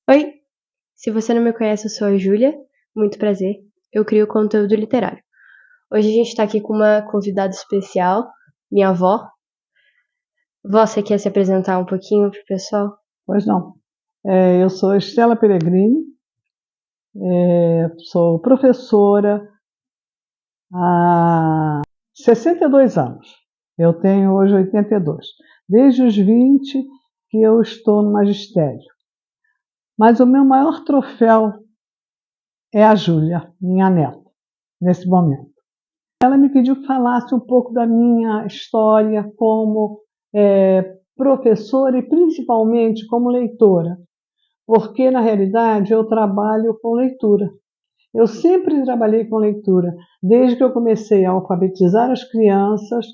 Oi, se você não me conhece, eu sou a Júlia, muito prazer. Eu crio conteúdo literário. Hoje a gente tá aqui com uma convidada especial, minha avó. Vó, você quer se apresentar um pouquinho pro pessoal? Pois não. Eu sou Estela Peregrini, sou professora há 62 anos. Eu tenho hoje 82. Desde os 20 que eu estou no magistério. Mas o meu maior troféu é a Júlia, minha neta, nesse momento. Ela me pediu que falasse um pouco da minha história como professora e principalmente como leitora, porque na realidade eu trabalho com leitura. Eu sempre trabalhei com leitura, desde que eu comecei a alfabetizar as crianças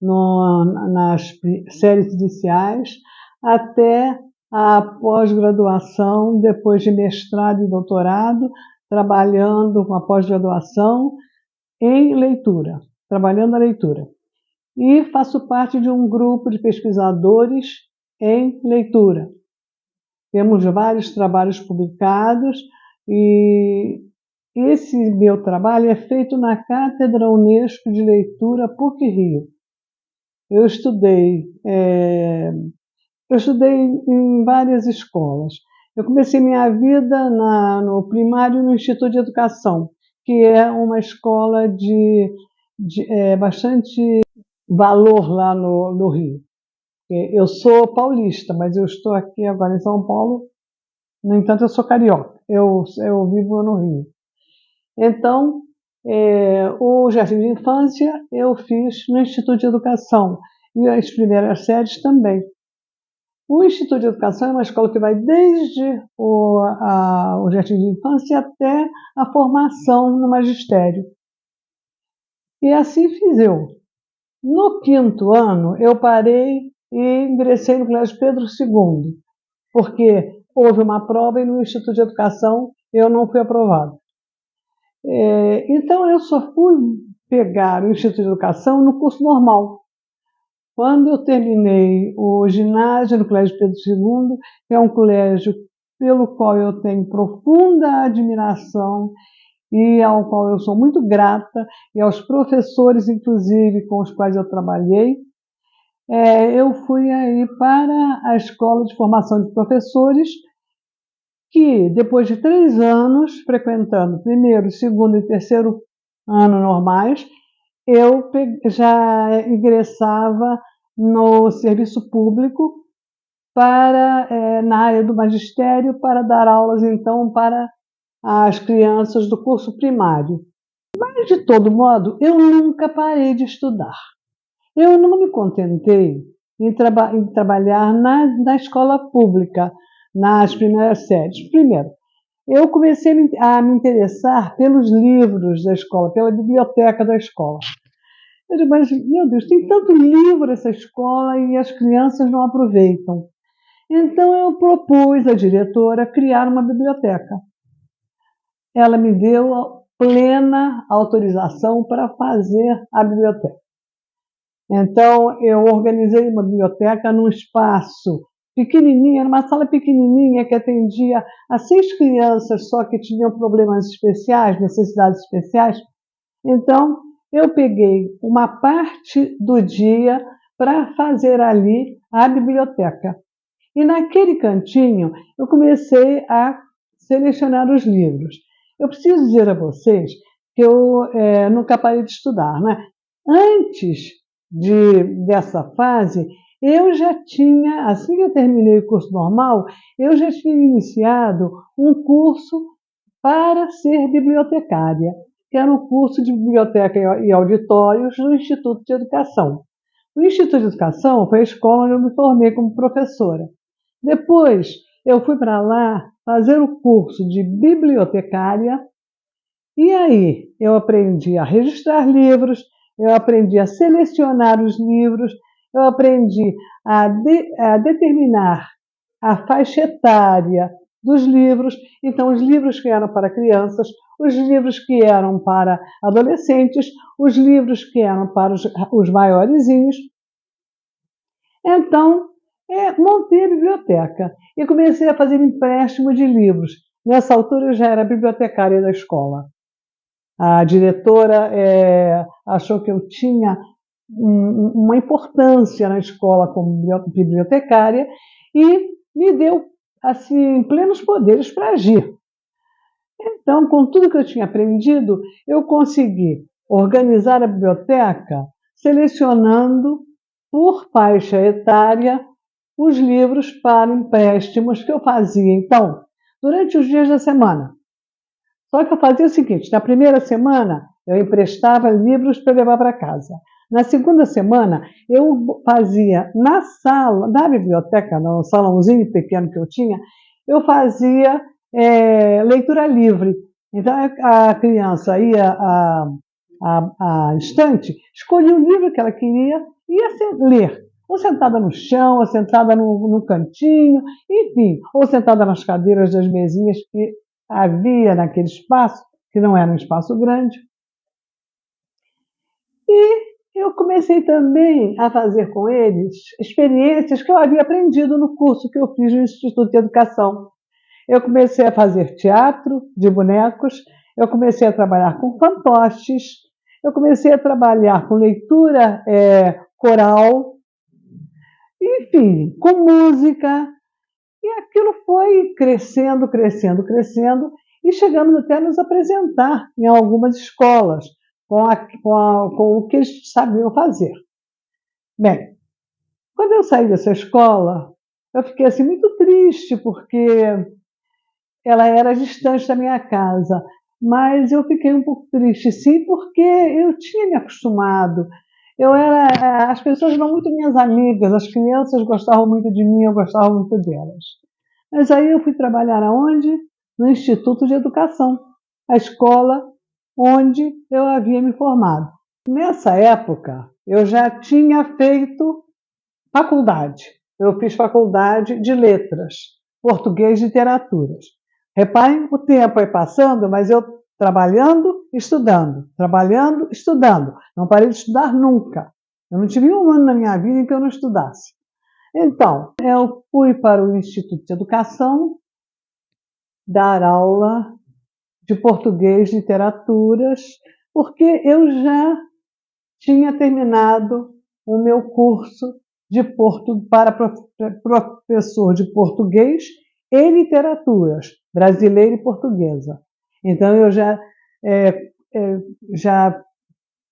nas séries iniciais, até a pós-graduação, depois de mestrado e doutorado, trabalhando com a pós-graduação em leitura, trabalhando a leitura. E faço parte de um grupo de pesquisadores em leitura. Temos vários trabalhos publicados e esse meu trabalho é feito na Cátedra Unesco de Leitura PUC-Rio. Eu estudei em várias escolas. Eu comecei minha vida no primário no Instituto de Educação, que é uma escola de bastante valor lá no Rio. Eu sou paulista, mas eu estou aqui agora em São Paulo. No entanto, eu sou carioca. Eu vivo no Rio. Então, o jardim de infância eu fiz no Instituto de Educação e as primeiras séries também. O Instituto de Educação é uma escola que vai desde o jardim de infância até a formação no magistério. E assim fiz eu. No 5º ano, eu parei e ingressei no Colégio Pedro II, porque houve uma prova e no Instituto de Educação eu não fui aprovado. Então, eu só fui pegar o Instituto de Educação no curso normal. Quando eu terminei o ginásio no Colégio Pedro II, é um colégio pelo qual eu tenho profunda admiração e ao qual eu sou muito grata, e aos professores, inclusive, com os quais eu trabalhei, eu fui aí para a Escola de Formação de Professores, que depois de 3 anos, frequentando primeiro, segundo e terceiro ano normais, eu já ingressava no serviço público na área do magistério para dar aulas, então, para as crianças do curso primário. Mas, de todo modo, eu nunca parei de estudar. Eu não me contentei em trabalhar na escola pública, nas primeiras séries. Primeiro, eu comecei a me interessar pelos livros da escola, pela biblioteca da escola. Eu digo, mas, meu Deus, tem tanto livro nessa escola e as crianças não aproveitam. Então, eu propus à diretora criar uma biblioteca. Ela me deu plena autorização para fazer a biblioteca. Então, eu organizei uma biblioteca num espaço pequenininho, era uma sala pequenininha que atendia a 6 crianças só que tinham problemas especiais, necessidades especiais. Então, eu peguei uma parte do dia para fazer ali a biblioteca. E naquele cantinho, eu comecei a selecionar os livros. Eu preciso dizer a vocês que eu nunca parei de estudar, né? Antes dessa fase, eu já tinha, assim que eu terminei o curso normal, eu já tinha iniciado um curso para ser bibliotecária, que era um curso de biblioteca e auditórios no Instituto de Educação. O Instituto de Educação foi a escola onde eu me formei como professora. Depois, eu fui para lá fazer o curso de bibliotecária e aí eu aprendi a registrar livros, eu aprendi a selecionar os livros, eu aprendi a determinar a faixa etária dos livros. Então, os livros que eram para crianças, os livros que eram para adolescentes, os livros que eram para os maiorzinhos. Então, Montei a biblioteca e comecei a fazer empréstimo de livros. Nessa altura eu já era bibliotecária da escola. A diretora achou que eu tinha uma importância na escola como bibliotecária e me deu assim plenos poderes para agir. Então, com tudo que eu tinha aprendido, eu consegui organizar a biblioteca selecionando por faixa etária os livros para empréstimos que eu fazia, então, durante os dias da semana. Só que eu fazia o seguinte: na primeira semana, eu emprestava livros para levar para casa. Na segunda semana, eu fazia na sala, na biblioteca, no salãozinho pequeno que eu tinha, eu fazia leitura livre. Então, a criança ia à estante, escolhia o livro que ela queria e ia ler. Ou sentada no chão, ou sentada no cantinho, enfim, ou sentada nas cadeiras das mesinhas que havia naquele espaço, que não era um espaço grande. E eu comecei também a fazer com eles experiências que eu havia aprendido no curso que eu fiz no Instituto de Educação. Eu comecei a fazer teatro de bonecos, eu comecei a trabalhar com fantoches, eu comecei a trabalhar com leitura coral, enfim, com música. E aquilo foi crescendo, crescendo, crescendo, e chegamos até a nos apresentar em algumas escolas com o que eles sabiam fazer. Bem, quando eu saí dessa escola, eu fiquei assim muito triste, porque ela era distante da minha casa, mas eu fiquei um pouco triste, sim, porque eu tinha me acostumado. As pessoas eram muito minhas amigas, as crianças gostavam muito de mim, eu gostava muito delas. Mas aí eu fui trabalhar aonde? No Instituto de Educação, a escola onde eu havia me formado. Nessa época, eu já tinha feito faculdade. Eu fiz faculdade de letras, português e literaturas. Reparem, o tempo é passando, mas eu trabalhando, estudando, trabalhando, estudando. Não parei de estudar nunca. Eu não tive um ano na minha vida em que eu não estudasse. Então, eu fui para o Instituto de Educação dar aula de português, literaturas, porque eu já tinha terminado o meu curso para professor de português e literaturas, brasileira e portuguesa. Então, eu já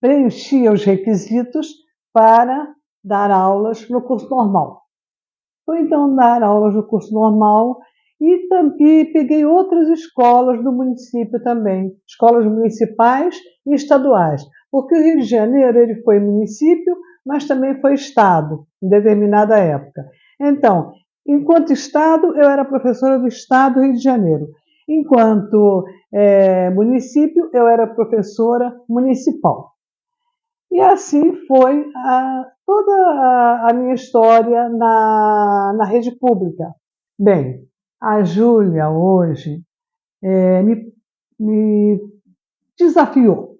preenchia os requisitos para dar aulas no curso normal. Fui então dar aulas no curso normal e peguei outras escolas do município também, escolas municipais e estaduais, porque o Rio de Janeiro ele foi município, mas também foi estado em determinada época. Então, enquanto estado, eu era professora do estado do Rio de Janeiro. Enquanto município, eu era professora municipal. E assim foi toda a minha história na rede pública. Bem, a Júlia hoje me desafiou.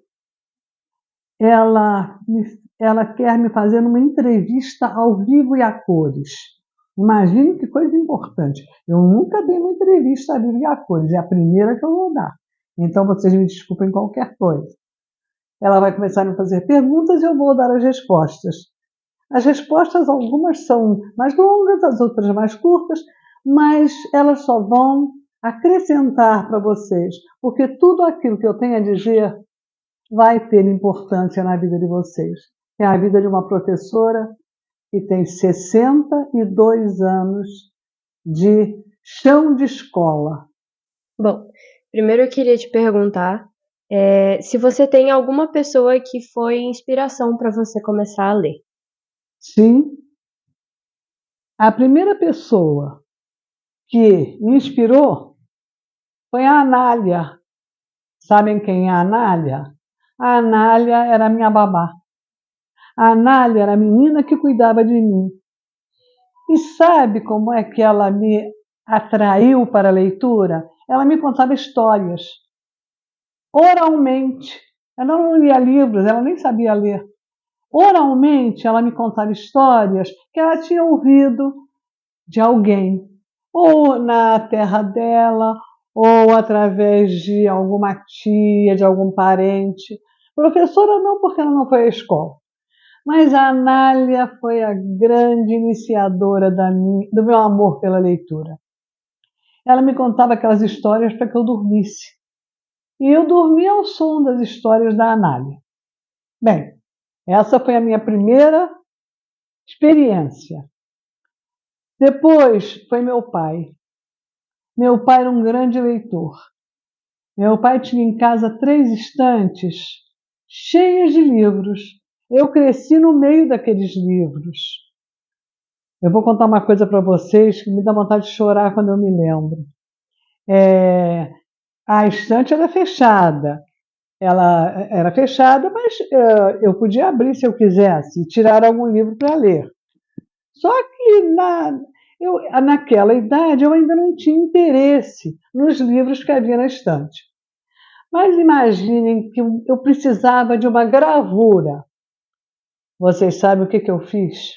Ela quer me fazer uma entrevista ao vivo e a cores. Imagine que coisa importante. Eu nunca dei uma entrevista ao vivo e a cores. É a primeira que eu vou dar. Então, vocês me desculpem qualquer coisa. Ela vai começar a me fazer perguntas e eu vou dar as respostas. As respostas, algumas são mais longas, as outras mais curtas, mas elas só vão acrescentar para vocês, porque tudo aquilo que eu tenho a dizer vai ter importância na vida de vocês. É a vida de uma professora que tem 62 anos de chão de escola. Bom, primeiro eu queria te perguntar se você tem alguma pessoa que foi inspiração para você começar a ler. Sim. A primeira pessoa que me inspirou foi a Anália. Sabem quem é a Anália? A Anália era minha babá. A Anália era a menina que cuidava de mim. E sabe como é que ela me atraiu para a leitura? Ela me contava histórias, oralmente. Ela não lia livros, ela nem sabia ler. Oralmente, ela me contava histórias que ela tinha ouvido de alguém, ou na terra dela, ou através de alguma tia, de algum parente. Professora não, porque ela não foi à escola. Mas a Anália foi a grande iniciadora do meu amor pela leitura. Ela me contava aquelas histórias para que eu dormisse. E eu dormia ao som das histórias da Anália. Bem, essa foi a minha primeira experiência. Depois foi meu pai. Meu pai era um grande leitor. Meu pai tinha em casa 3 estantes cheias de livros. Eu cresci no meio daqueles livros. Eu vou contar uma coisa para vocês que me dá vontade de chorar quando eu me lembro. A estante era fechada. Ela era fechada, mas eu podia abrir se eu quisesse e tirar algum livro para ler. Só que naquela idade eu ainda não tinha interesse nos livros que havia na estante. Mas imaginem que eu precisava de uma gravura. Vocês sabem o que eu fiz?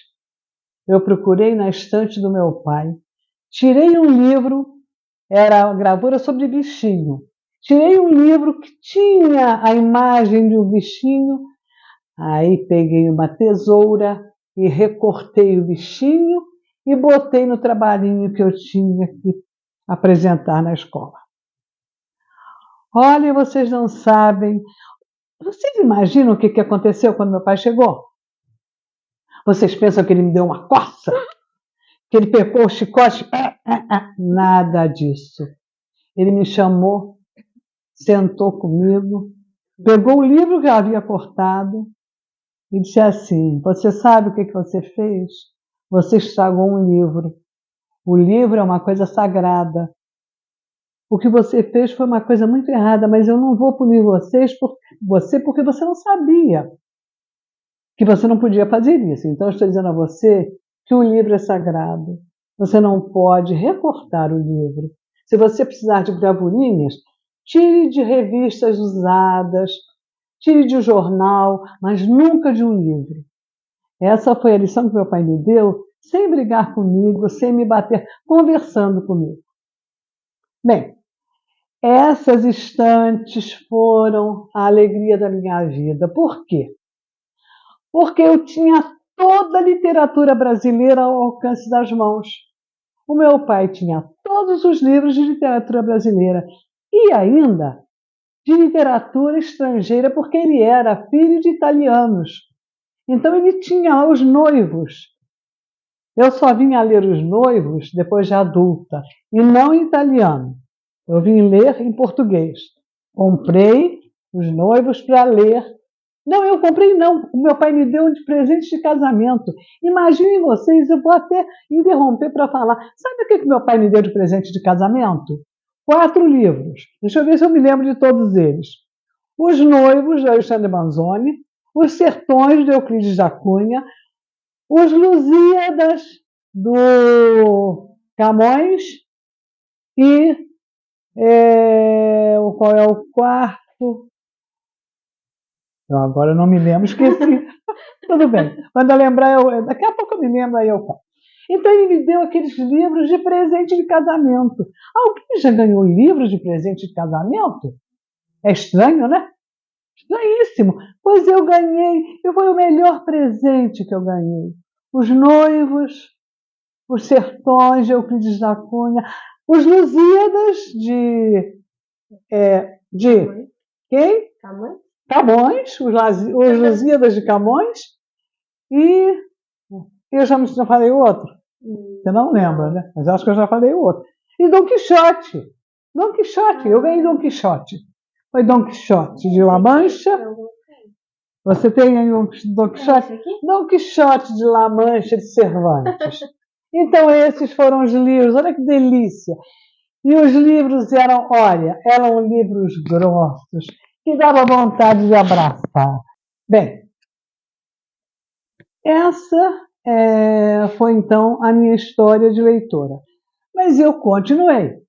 Eu procurei na estante do meu pai, tirei um livro, era uma gravura sobre bichinho. Tirei um livro que tinha a imagem de um bichinho, aí peguei uma tesoura e recortei o bichinho e botei no trabalhinho que eu tinha que apresentar na escola. Olha, vocês não sabem. Vocês imaginam o que aconteceu quando meu pai chegou? Vocês pensam que ele me deu uma coça? Que ele pegou o chicote? Nada disso. Ele me chamou, sentou comigo, pegou o livro que eu havia cortado e disse assim: você sabe o que você fez? Você estragou um livro. O livro é uma coisa sagrada. O que você fez foi uma coisa muito errada, mas eu não vou punir você porque você não sabia que você não podia fazer isso. Então, eu estou dizendo a você que o livro é sagrado. Você não pode recortar o livro. Se você precisar de gravurinhas, tire de revistas usadas, tire de um jornal, mas nunca de um livro. Essa foi a lição que meu pai me deu, sem brigar comigo, sem me bater, conversando comigo. Bem, essas estantes foram a alegria da minha vida. Por quê? Porque eu tinha toda a literatura brasileira ao alcance das mãos. O meu pai tinha todos os livros de literatura brasileira e ainda de literatura estrangeira, porque ele era filho de italianos. Então ele tinha os noivos. Eu só vim a ler os noivos depois de adulta, e não em italiano. Eu vim ler em português. Comprei os noivos para ler. Não, eu comprei não. O meu pai me deu de presente de casamento. Imaginem vocês, eu vou até interromper para falar. Sabe o que meu pai me deu de presente de casamento? 4 livros. Deixa eu ver se eu me lembro de todos eles. Os Noivos, de Alexandre Manzoni. Os Sertões, de Euclides da Cunha. Os Lusíadas, do Camões. E qual é o quarto? Agora eu não me lembro, esqueci. Tudo bem. Quando eu lembrar, daqui a pouco eu me lembro, aí eu falo. Então ele me deu aqueles livros de presente de casamento. Alguém já ganhou livros de presente de casamento? É estranho, né? Estranhíssimo. Pois eu ganhei, e foi o melhor presente que eu ganhei. Os Noivos, os Sertões de Euclides da Cunha, os Lusíadas de quem? Camões, os Lusíadas de Camões, e eu já falei outro. Você não lembra, né? Mas acho que eu já falei outro. E Dom Quixote. Dom Quixote, eu ganhei Dom Quixote. Foi Dom Quixote de La Mancha. Você tem aí um Dom Quixote? Dom Quixote de La Mancha de Cervantes. Então esses foram os livros, olha que delícia. E os livros eram livros grossos, que dava vontade de abraçar. Bem, essa foi então a minha história de leitora. Mas eu continuei.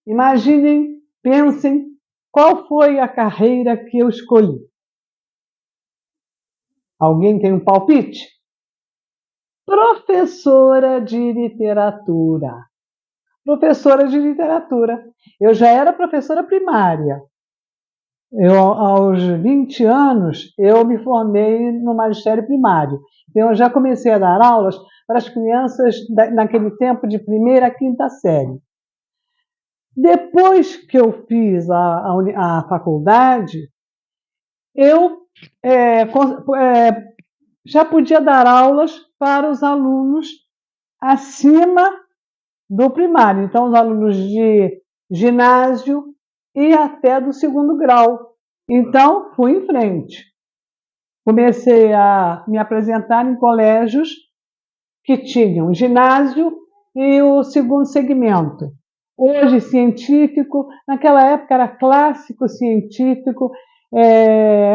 Imaginem, pensem, qual foi a carreira que eu escolhi? Alguém tem um palpite? professora de literatura. Professora de literatura. Eu já era professora primária. Aos 20 anos, eu me formei no magistério primário. Então, eu já comecei a dar aulas para as crianças naquele tempo de primeira a quinta série. Depois que eu fiz a faculdade, eu já podia dar aulas para os alunos acima do primário. Então, os alunos de ginásio e até do segundo grau. Então, fui em frente. Comecei a me apresentar em colégios que tinham ginásio e o segundo segmento. Hoje, científico, naquela época era clássico científico,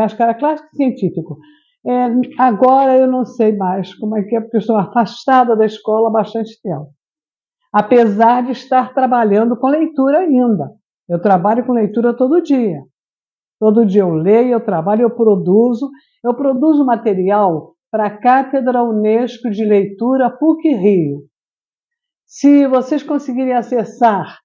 acho que era clássico científico. Agora eu não sei mais como é que é, porque eu estou afastada da escola há bastante tempo. Apesar de estar trabalhando com leitura ainda. Eu trabalho com leitura todo dia. Todo dia eu leio, eu trabalho, eu produzo material para a Cátedra Unesco de Leitura PUC-Rio. Se vocês conseguirem acessar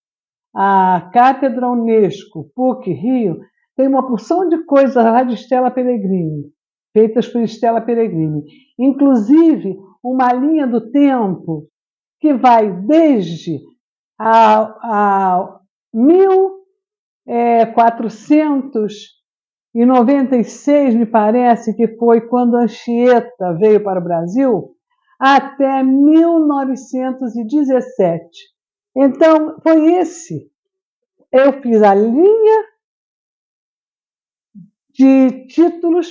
a Cátedra Unesco PUC-Rio, tem uma porção de coisas lá de Stella Pellegrini, feitas por Stella Pellegrini. Inclusive, uma linha do tempo que vai desde a 1496, me parece que foi quando Anchieta veio para o Brasil, até 1917. Então, foi esse. Eu fiz a linha de títulos,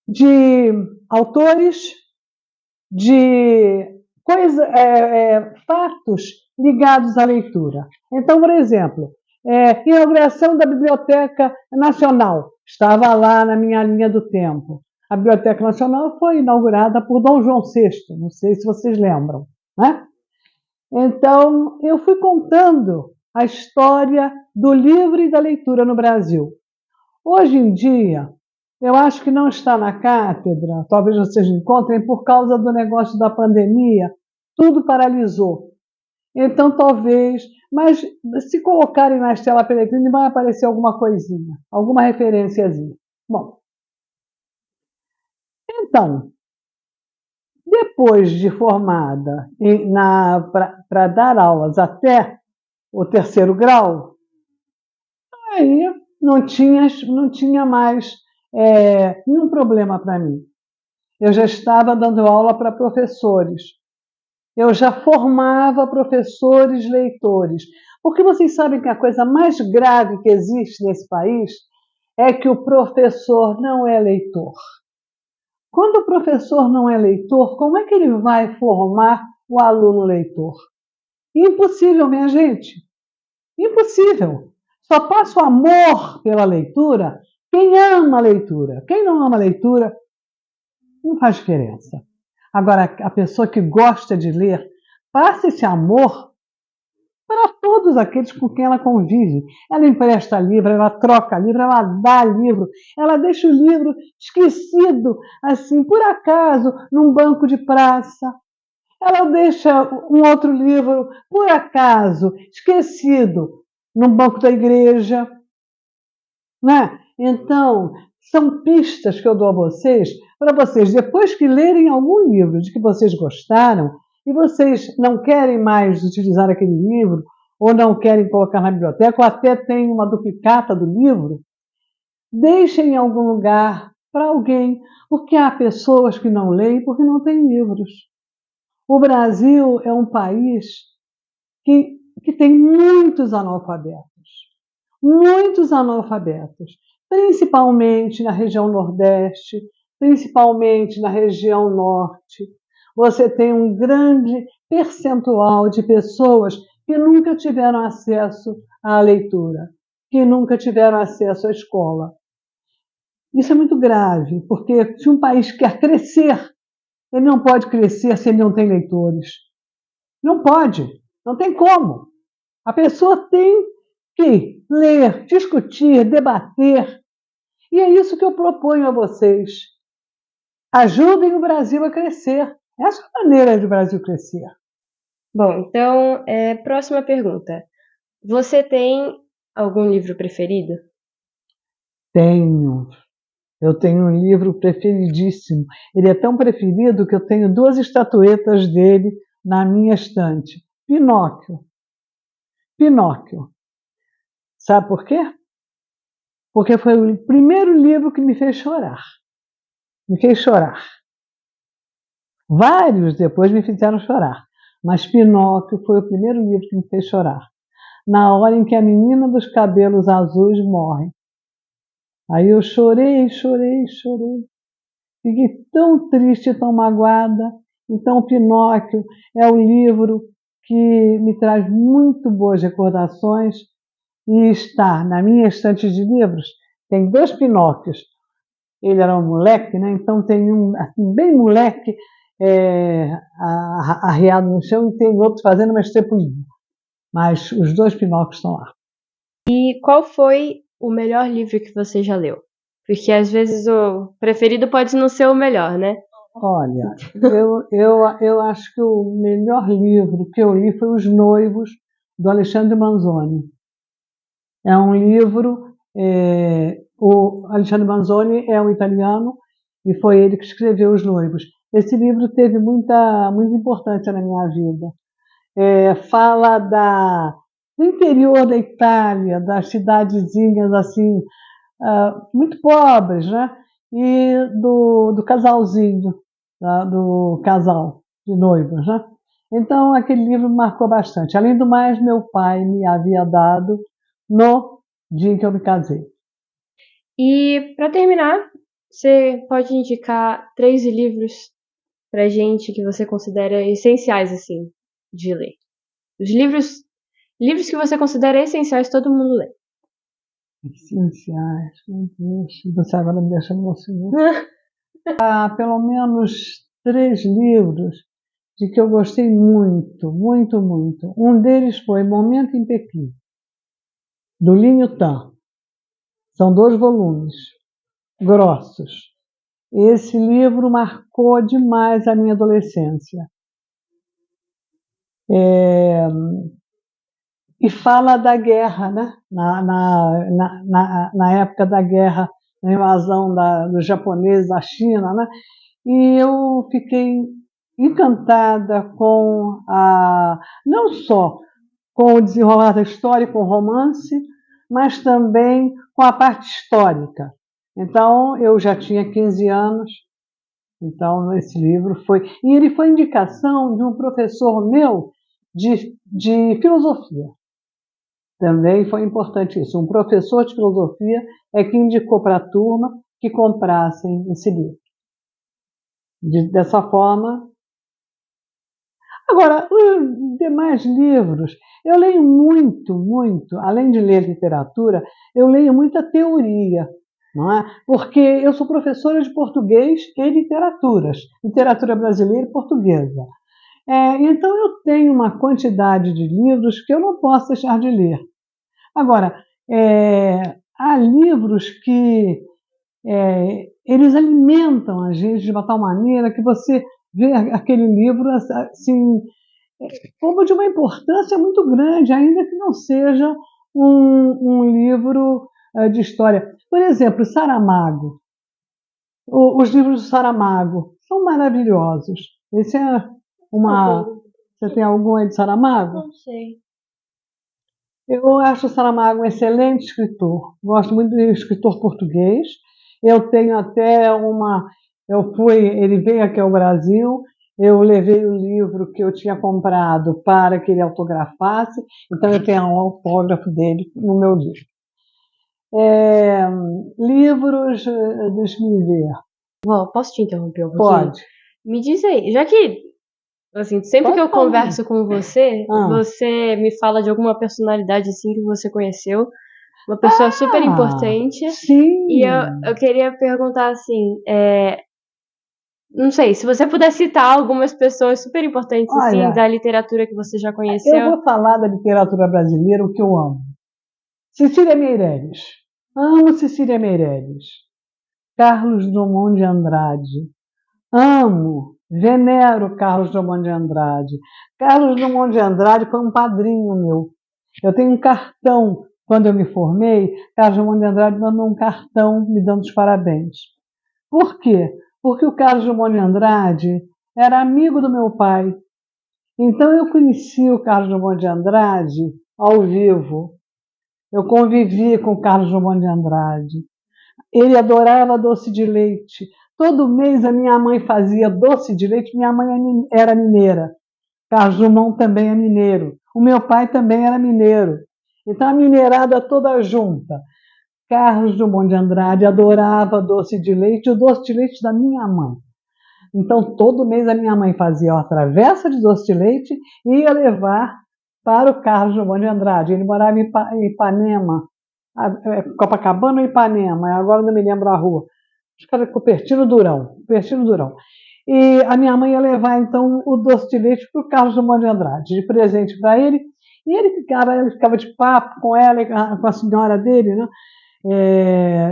de autores, de fatos ligados à leitura. Então, por exemplo, inauguração da Biblioteca Nacional. Estava lá na minha linha do tempo. A Biblioteca Nacional foi inaugurada por Dom João VI, não sei se vocês lembram, né? Então, eu fui contando a história do livro e da leitura no Brasil. Hoje em dia, eu acho que não está na cátedra, talvez vocês encontrem, por causa do negócio da pandemia, tudo paralisou. Então, talvez, mas se colocarem na Stella Pellegrini, vai aparecer alguma coisinha, alguma referenciazinha. Bom, então, depois de formada para dar aulas até o terceiro grau, aí não tinha mais nenhum problema para mim. Eu já estava dando aula para professores. Eu já formava professores leitores. Porque vocês sabem que a coisa mais grave que existe nesse país é que o professor não é leitor. Quando o professor não é leitor, como é que ele vai formar o aluno leitor? Impossível, minha gente. Impossível. Só passa o amor pela leitura quem ama a leitura. Quem não ama a leitura, não faz diferença. Agora, a pessoa que gosta de ler, passa esse amor para todos aqueles com quem ela convive. Ela empresta livro, ela troca livro, ela dá livro, ela deixa o livro esquecido, assim, por acaso, num banco de praça. Ela deixa um outro livro, por acaso, esquecido, num banco da igreja. Né? Então, são pistas que eu dou a vocês, para vocês, depois que lerem algum livro de que vocês gostaram, e vocês não querem mais utilizar aquele livro, ou não querem colocar na biblioteca, ou até tem uma duplicata do livro, deixem em algum lugar para alguém, porque há pessoas que não leem porque não têm livros. O Brasil é um país que tem muitos analfabetos, principalmente na região Nordeste, principalmente na região Norte. Você tem um grande percentual de pessoas que nunca tiveram acesso à leitura, que nunca tiveram acesso à escola. Isso é muito grave, porque se um país quer crescer, ele não pode crescer se ele não tem leitores. Não pode, não tem como. A pessoa tem que ler, discutir, debater. E é isso que eu proponho a vocês. Ajudem o Brasil a crescer. Essa é a maneira de o Brasil crescer. Bom, então, próxima pergunta. Você tem algum livro preferido? Tenho. Eu tenho um livro preferidíssimo. Ele é tão preferido que eu tenho 2 estatuetas dele na minha estante. Pinóquio. Pinóquio. Sabe por quê? Porque foi o primeiro livro que me fez chorar. Me fez chorar. Vários depois me fizeram chorar, mas Pinóquio foi o primeiro livro que me fez chorar. Na hora em que a menina dos cabelos azuis morre. Aí eu chorei, chorei, chorei. Fiquei tão triste, tão magoada. Então, Pinóquio é um livro que me traz muito boas recordações e está na minha estante de livros. Tem 2 Pinóquios. Ele era um moleque, né? Então tem um assim, bem moleque, arriado no chão, e tem outro fazendo uma estrepulinha. Mas os 2 Pinóquios estão lá. E qual foi o melhor livro que você já leu? Porque às vezes o preferido pode não ser o melhor, né? Olha, eu acho que o melhor livro que eu li foi Os Noivos, do Alexandre Manzoni. É um livro, o Alexandre Manzoni é um italiano e foi ele que escreveu Os Noivos. Esse livro teve muita importância na minha vida. Fala do interior da Itália, das cidadezinhas assim, muito pobres, né? E do casalzinho, tá? Do casal de noivos, né? Então, aquele livro me marcou bastante. Além do mais, meu pai me havia dado no dia em que eu me casei. E para terminar, você pode indicar 3 livros pra gente que você considera essenciais, assim, de ler. Os livros que você considera essenciais, todo mundo lê. Essenciais, meu Deus, você agora me deixa emocionada. Pelo menos 3 livros de que eu gostei muito, muito, muito. Um deles foi Momento em Pequim, do Lin Yutang. São 2 volumes, grossos. Esse livro marcou demais a minha adolescência. E fala da guerra, né? Na época da guerra, na invasão dos japoneses à China, né? E eu fiquei encantada com não só com o desenrolar da história, com o romance, mas também com a parte histórica. Então, eu já tinha 15 anos, então esse livro foi... E ele foi indicação de um professor meu de filosofia. Também foi importante isso. Um professor de filosofia é que indicou para a turma que comprassem esse livro. Dessa forma. Agora, os demais livros, eu leio muito, muito, além de ler literatura, eu leio muita teoria, não é? Porque eu sou professora de português e literatura brasileira e portuguesa. Então eu tenho uma quantidade de livros que eu não posso deixar de ler. Agora, há livros que eles alimentam a gente de uma tal maneira que você vê aquele livro assim, como de uma importância muito grande, ainda que não seja um livro de história. Por exemplo, Saramago. Os livros do Saramago são maravilhosos. Esse é uma... Você tem algum aí de Saramago? Não sei. Eu acho o Saramago um excelente escritor. Gosto muito de escritor português. Eu tenho até ele veio aqui ao Brasil, eu levei o livro que eu tinha comprado para que ele autografasse, então eu tenho um autógrafo dele no meu livro. Livros, deixa-me ver. Vó, posso te interromper um pouquinho? Pode. Me diz aí, já que, assim, sempre que eu converso com você, você me fala de alguma personalidade, assim, que você conheceu, uma pessoa super importante. Sim. E eu queria perguntar, assim, não sei, se você puder citar algumas pessoas super importantes, assim, da literatura que você já conheceu. Eu vou falar da literatura brasileira, o que eu amo. Cecília Meirelles. Amo Cecília Meirelles. Carlos Drummond de Andrade. Amo venero Carlos Drummond de Andrade. Carlos Drummond de Andrade foi um padrinho meu. Eu tenho um cartão, quando eu me formei, Carlos Drummond de Andrade mandou um cartão me dando os parabéns. Por quê? Porque o Carlos Drummond de Andrade era amigo do meu pai. Então eu conheci o Carlos Drummond de Andrade ao vivo. Eu convivi com o Carlos Drummond de Andrade. Ele adorava doce de leite. Todo mês a minha mãe fazia doce de leite. Minha mãe era mineira. Carlos Drummond também é mineiro. O meu pai também era mineiro. Então a mineirada toda junta. Carlos Drummond de Andrade adorava doce de leite, o doce de leite da minha mãe. Então todo mês a minha mãe fazia uma travessa de doce de leite e ia levar para o Carlos Drummond de Andrade. Ele morava em Ipanema, Copacabana ou Ipanema, agora não me lembro a rua. Acho que era Cupertino Durão. E a minha mãe ia levar, então, o doce de leite para o Carlos Drummond de Andrade, de presente para ele. E ele ficava de papo com ela e com a senhora dele, né?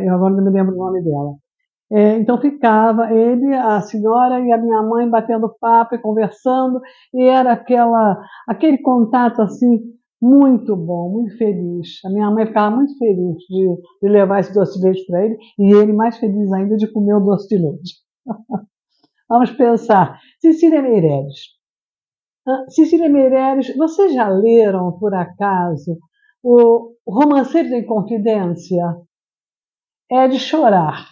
Eu agora não me lembro o nome dela. Então ficava ele, a senhora e a minha mãe batendo papo e conversando, e era aquele contato assim muito bom, muito feliz. A minha mãe ficava muito feliz de levar esse doce de leite para ele, e ele mais feliz ainda de comer o doce de leite. Vamos pensar. Cecília Meirelles. Cecília Meirelles, vocês já leram, por acaso, o Romanceiro da Inconfidência? É de chorar.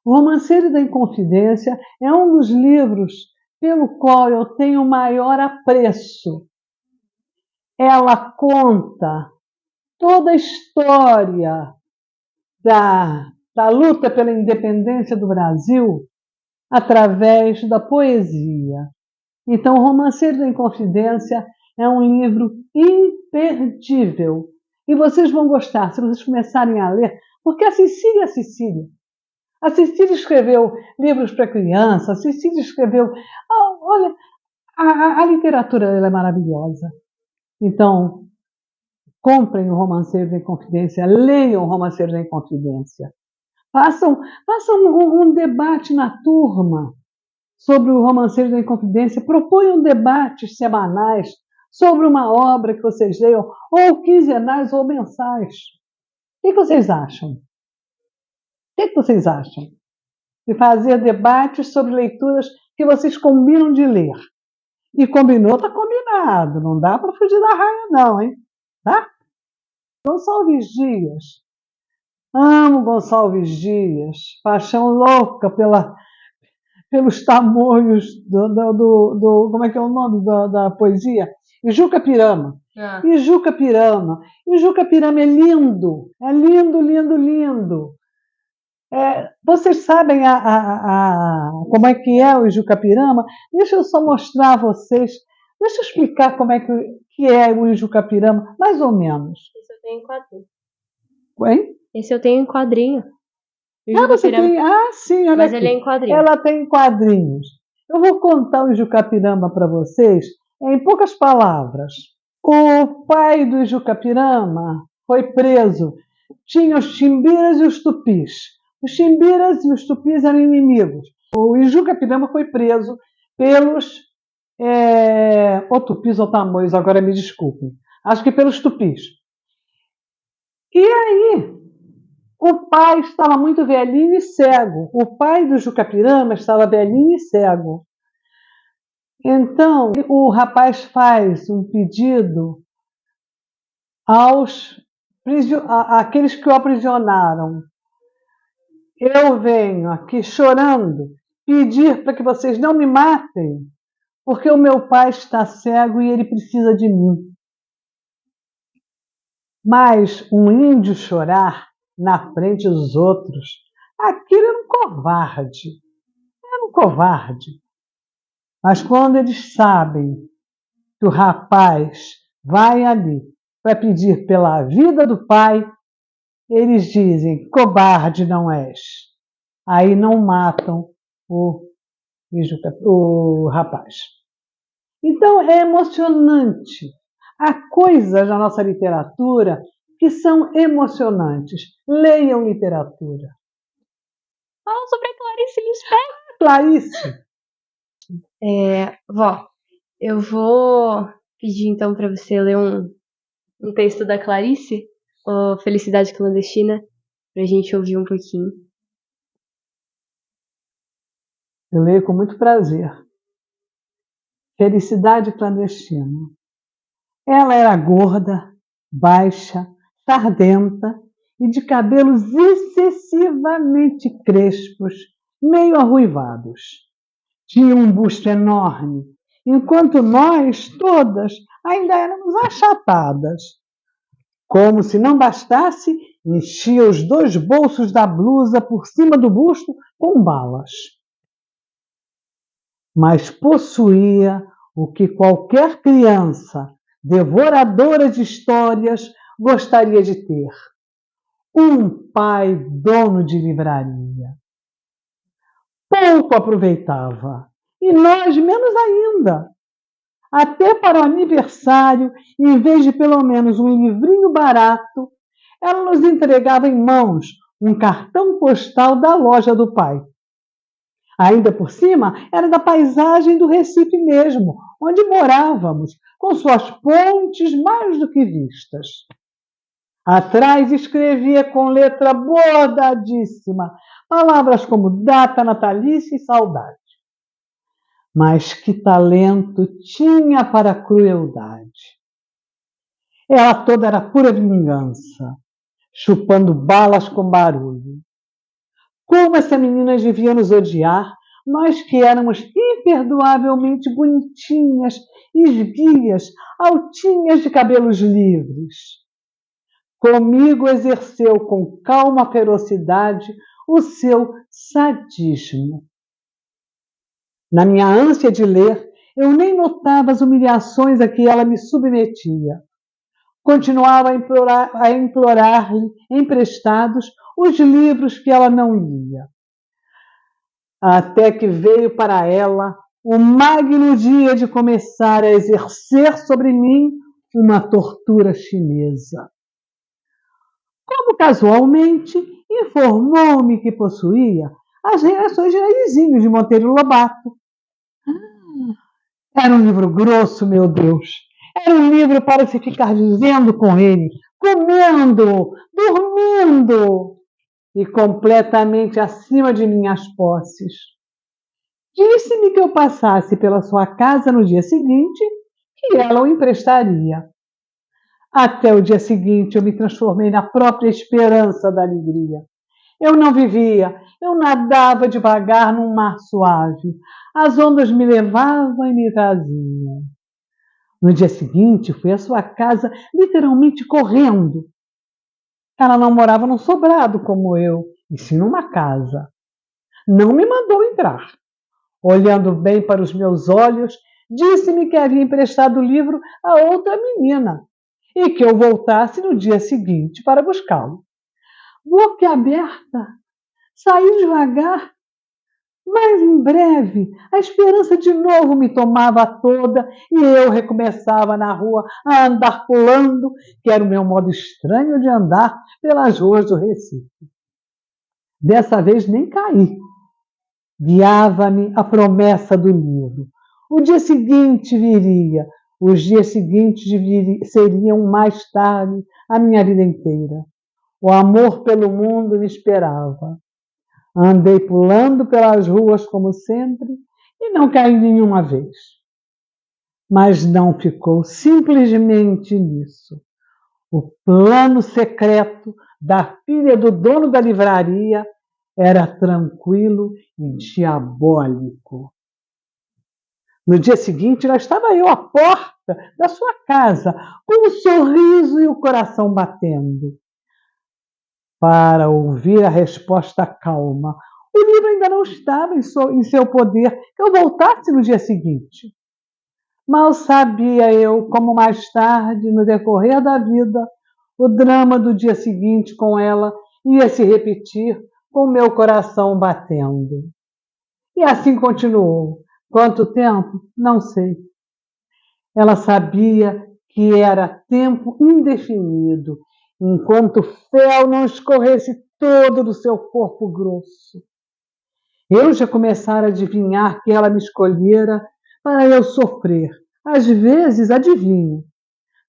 O Romanceiro da Inconfidência é um dos livros pelo qual eu tenho maior apreço. Ela conta toda a história da luta pela independência do Brasil através da poesia. Então, O Romanceiro da Inconfidência é um livro imperdível. E vocês vão gostar, se vocês começarem a ler, porque a Cecília é a Cecília. A Cecília escreveu livros para criança, a Cecília escreveu... olha, a literatura ela é maravilhosa. Então, comprem o Romanceiro da Inconfidência, leiam o Romanceiro da Inconfidência. Façam um debate na turma sobre o Romanceiro da Inconfidência, proponham debates semanais sobre uma obra que vocês leiam, ou quinzenais ou mensais. O que vocês acham? O que vocês acham de fazer debates sobre leituras que vocês combinam de ler? E combinou, está combinado. Não dá para fugir da raia, não, hein? Tá? Gonçalves Dias. Amo Gonçalves Dias. Paixão louca pelos tamoios como é que é o nome da poesia? Ijuca Pirama. Ijuca Pirama. Ijuca Pirama é lindo. É lindo, lindo, lindo. Vocês sabem como é que é o Ijuca Pirama? Deixa eu só mostrar a vocês. Deixa eu explicar como é que é o Ijuca Pirama, mais ou menos. Esse eu tenho em quadrinho. Hein? Esse eu tenho em quadrinho. Você tem? Sim, olha Mas aqui. ele é em quadrinho. Ela tem quadrinhos. Eu vou contar o Ijuca Pirama para vocês em poucas palavras. O pai do Ijuca Pirama foi preso. Tinha os Timbiras e os Tupis. Os Timbiras e os Tupis eram inimigos. O Ijuca Pirama foi preso pelos ou Tupis ou Tamoios, agora me desculpem. Acho que pelos Tupis. E aí, o pai estava muito velhinho e cego. O pai do Ijuca Pirama estava velhinho e cego. Então, o rapaz faz um pedido àqueles que o aprisionaram. Eu venho aqui chorando pedir para que vocês não me matem, porque o meu pai está cego e ele precisa de mim. Mas um índio chorar na frente dos outros, aquilo era um covarde. Era um covarde. Mas quando eles sabem que o rapaz vai ali para pedir pela vida do pai, eles dizem, cobarde não és. Aí não matam o rapaz. Então é emocionante. Há coisas na nossa literatura que são emocionantes. Leiam literatura. Fala sobre a Clarice Lispector. Clarice. Vó, eu vou pedir então para você ler um texto da Clarice, o Felicidade Clandestina, pra gente ouvir um pouquinho. Eu leio com muito prazer. Felicidade Clandestina. Ela era gorda, baixa, sardenta e de cabelos excessivamente crespos, meio arruivados. Tinha um busto enorme, enquanto nós, todas, ainda éramos achatadas. Como se não bastasse, enchia os 2 bolsos da blusa por cima do busto com balas. Mas possuía o que qualquer criança, devoradora de histórias, gostaria de ter: um pai dono de livraria. Pouco aproveitava, e nós menos ainda. Até para o aniversário, em vez de pelo menos um livrinho barato, ela nos entregava em mãos um cartão postal da loja do pai. Ainda por cima, era da paisagem do Recife mesmo, onde morávamos, com suas pontes mais do que vistas. Atrás escrevia com letra bordadíssima palavras como data natalícia e saudade. Mas que talento tinha para a crueldade! Ela toda era pura vingança, chupando balas com barulho. Como essa menina devia nos odiar, nós que éramos imperdoavelmente bonitinhas, esguias, altinhas de cabelos livres. Comigo exerceu com calma ferocidade o seu sadismo. Na minha ânsia de ler, eu nem notava as humilhações a que ela me submetia. Continuava a implorar-lhe emprestados os livros que ela não lia. Até que veio para ela o magno dia de começar a exercer sobre mim uma tortura chinesa. Como casualmente informou-me que possuía as reações de Narizinho de Monteiro Lobato. Era um livro grosso, meu Deus. Era um livro para se ficar dizendo com ele, comendo, dormindo e completamente acima de minhas posses. Disse-me que eu passasse pela sua casa no dia seguinte e ela o emprestaria. Até o dia seguinte eu me transformei na própria esperança da alegria. Eu não vivia, eu nadava devagar num mar suave. As ondas me levavam e me traziam. No dia seguinte, fui à sua casa literalmente correndo. Ela não morava num sobrado como eu, e sim numa casa. Não me mandou entrar. Olhando bem para os meus olhos, disse-me que havia emprestado o livro a outra menina e que eu voltasse no dia seguinte para buscá-lo. Boquiaberta, saí devagar, mas em breve a esperança de novo me tomava toda e eu recomeçava na rua a andar pulando, que era o meu modo estranho de andar pelas ruas do Recife. Dessa vez nem caí. Guiava-me a promessa do livro. O dia seguinte viria, os dias seguintes seriam mais tarde a minha vida inteira. O amor pelo mundo me esperava. Andei pulando pelas ruas como sempre e não caí nenhuma vez. Mas não ficou simplesmente nisso. O plano secreto da filha do dono da livraria era tranquilo e diabólico. No dia seguinte, lá estava eu à porta da sua casa, com um sorriso e o coração batendo, para ouvir a resposta calma. O livro ainda não estava em seu poder, que eu voltasse no dia seguinte. Mal sabia eu como mais tarde, no decorrer da vida, o drama do dia seguinte com ela ia se repetir com meu coração batendo. E assim continuou. Quanto tempo? Não sei. Ela sabia que era tempo indefinido, enquanto o fel não escorresse todo do seu corpo grosso. Eu já começara a adivinhar que ela me escolhera para eu sofrer. Às vezes adivinho,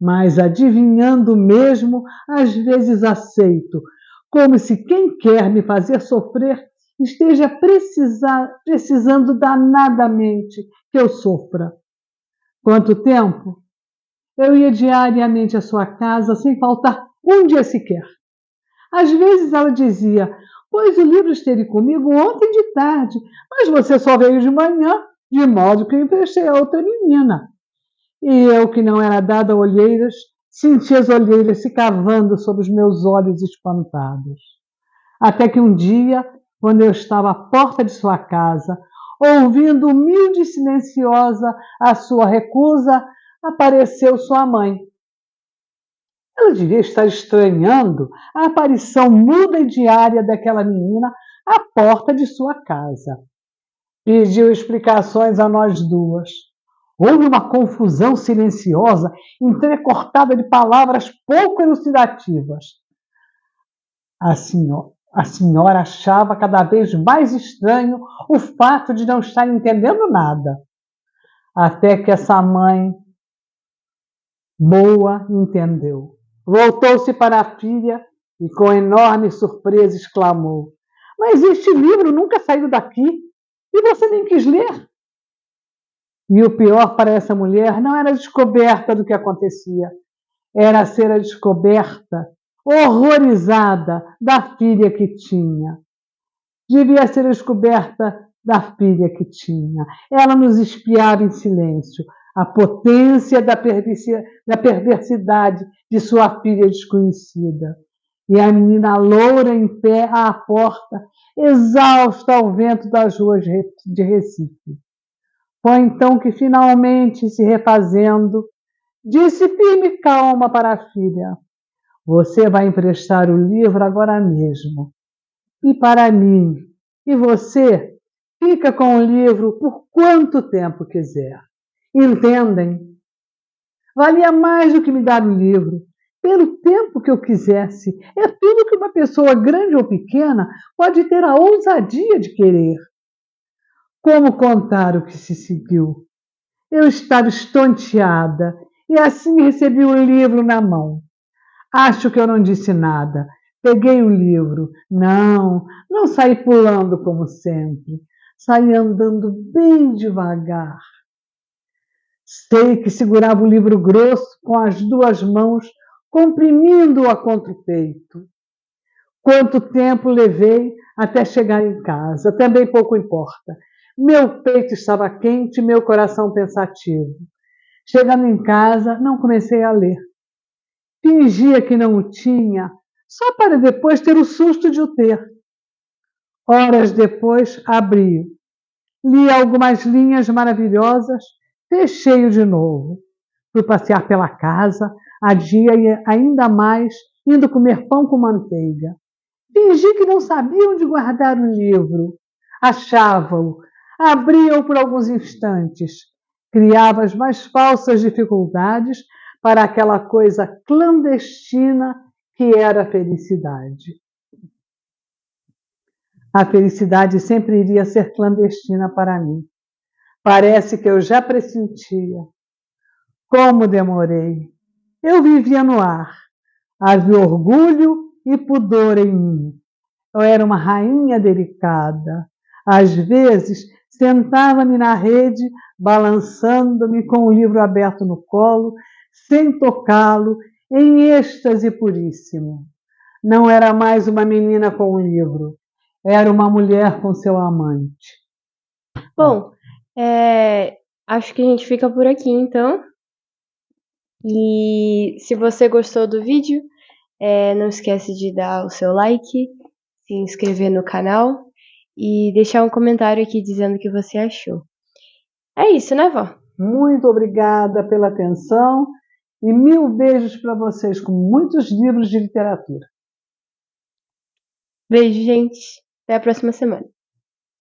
mas adivinhando mesmo, às vezes aceito, como se quem quer me fazer sofrer esteja precisando danadamente que eu sofra. Quanto tempo? Eu ia diariamente à sua casa sem faltar um dia sequer. Às vezes ela dizia: pois o livro esteve comigo ontem de tarde, mas você só veio de manhã, de modo que eu emprestei a outra menina. E eu, que não era dada a olheiras, senti as olheiras se cavando sob os meus olhos espantados. Até que um dia, quando eu estava à porta de sua casa, ouvindo humilde e silenciosa a sua recusa, apareceu sua mãe. Ela devia estar estranhando a aparição muda e diária daquela menina à porta de sua casa. Pediu explicações a nós duas. Houve uma confusão silenciosa, entrecortada de palavras pouco elucidativas. A senhora achava cada vez mais estranho o fato de não estar entendendo nada. Até que essa mãe boa entendeu. Voltou-se para a filha e, com enorme surpresa, exclamou: mas este livro nunca saiu daqui e você nem quis ler? E o pior para essa mulher não era a descoberta do que acontecia, era ser a descoberta horrorizada da filha que tinha. Devia ser a descoberta da filha que tinha. Ela nos espiava em silêncio, a potência da perversidade de sua filha desconhecida. E a menina loura em pé à porta, exausta ao vento das ruas de Recife. Foi então que, finalmente, se refazendo, disse firme e calma para a filha: você vai emprestar o livro agora mesmo. E para mim. E você fica com o livro por quanto tempo quiser. Entendem? Valia mais do que me dar o livro, pelo tempo que eu quisesse. É tudo que uma pessoa grande ou pequena pode ter a ousadia de querer. Como contar o que se seguiu? Eu estava estonteada e assim recebi o livro na mão. Acho que eu não disse nada. Peguei o livro. Não saí pulando como sempre. Saí andando bem devagar. Sei que segurava o livro grosso com as duas mãos, comprimindo-o contra o peito. Quanto tempo levei até chegar em casa, também pouco importa. Meu peito estava quente, meu coração pensativo. Chegando em casa, não comecei a ler. Fingia que não o tinha, só para depois ter o susto de o ter. Horas depois, abri-o. Li algumas linhas maravilhosas, fechei-o de novo. Fui passear pela casa, adia ainda mais, indo comer pão com manteiga. Fingi que não sabia onde guardar o livro. Achava-o, abria-o por alguns instantes. Criava as mais falsas dificuldades para aquela coisa clandestina que era a felicidade. A felicidade sempre iria ser clandestina para mim. Parece que eu já pressentia. Como demorei! Eu vivia no ar. Havia orgulho e pudor em mim. Eu era uma rainha delicada. Às vezes, sentava-me na rede, balançando-me com o livro aberto no colo, sem tocá-lo, em êxtase puríssimo. Não era mais uma menina com um livro, era uma mulher com seu amante. Bom, acho que a gente fica por aqui, então. E se você gostou do vídeo, não esquece de dar o seu like, se inscrever no canal e deixar um comentário aqui dizendo o que você achou. É isso, né, vó? Muito obrigada pela atenção e 1000 beijos para vocês com muitos livros de literatura. Beijo, gente. Até a próxima semana.